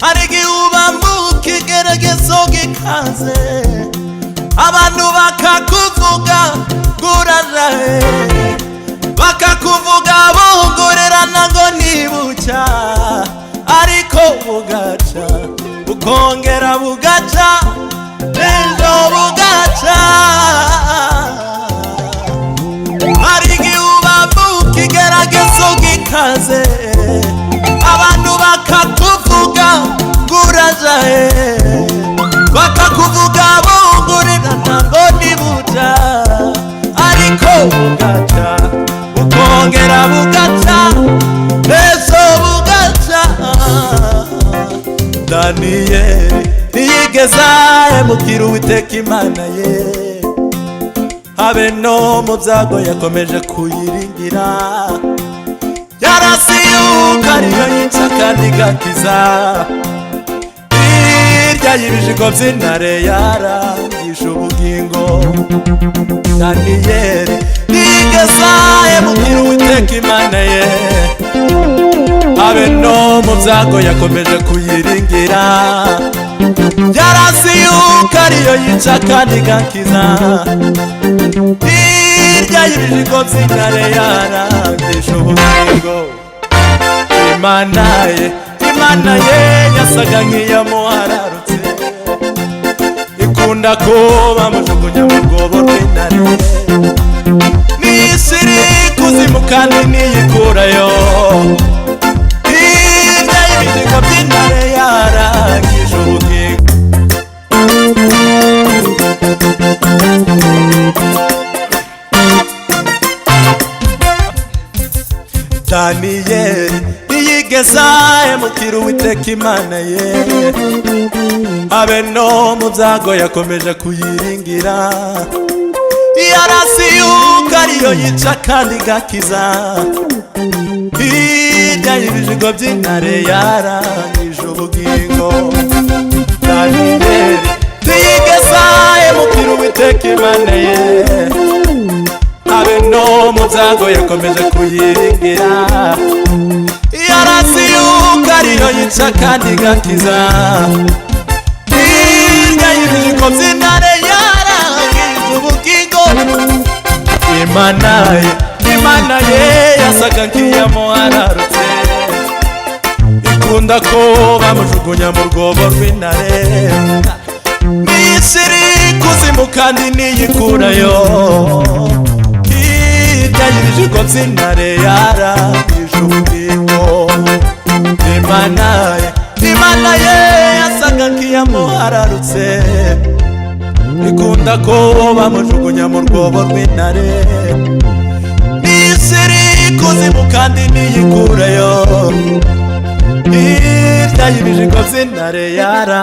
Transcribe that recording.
Arigi uba mukigeragezo gikaze abantu bakakuvuga guraje bakakuvuga bongorerana ngo nibucya ariko bugaca ukongera bugaca ejo bugaca arigi uba mukigeragezo gikaze abantu bakakuvuga guraje bakakuvuga bongorerana ngo nibucya ariko bugaca ukongera bugaca ejo bugaca Daniyeli ntiyigeze ahemukira Uwiteka Imana ye habe no mu byago yakomeje kuyiringira yarasi yuko ariyo yica kandi igakiza hirya y'ibijigo by'intare yarangije ubugingo Daniyeli ntiyigeze ahemukira Uwiteka Imana ye habe no mu byago yakomeje kuyiringira yarasi yuko ariyo yica kandi igakiza hirya y'ibijigo by'intare yarangije ubugingo Imana ye yasaga nk'iyamuhararutse ikunda kuba mujugunya mu rwobo rw'intare n'isi iri kuzimu kandi niyikurayo hirya y'ibijigo by'intare yarangije ubugingo Daniyeli ntiyigeze ahemukira Uwiteka Imana ye habe no mu byago yakomeje kuyiringira yarasi yuko ariyo yica kandi igakiza hirya y'ibijigo by'intare yarangije ubugingo Daniyeli ntiyigeze ahemukira Uwiteka Imana ye habe no mu byago yakomeje kuyiringira yarasi yuko ariyo yica kandi igakiza hirya y'ibijigo by'intare yarangije ubugingo Imana ye yasaga nk'iyamuhararutse ikunda ko bamujugunya mu rwobo rw'intare n'isi iri kuzimu kandi niyikurayo hirya y'ibijigo by'intare yarangije ubugingo Imana ye yasaga nk'iyamuhararutse ikunda ko bamujugunya mu rwobo rw'intare n'isi iri kuzimu kandi niyikurayo hirya y'ibijigo by'intare yara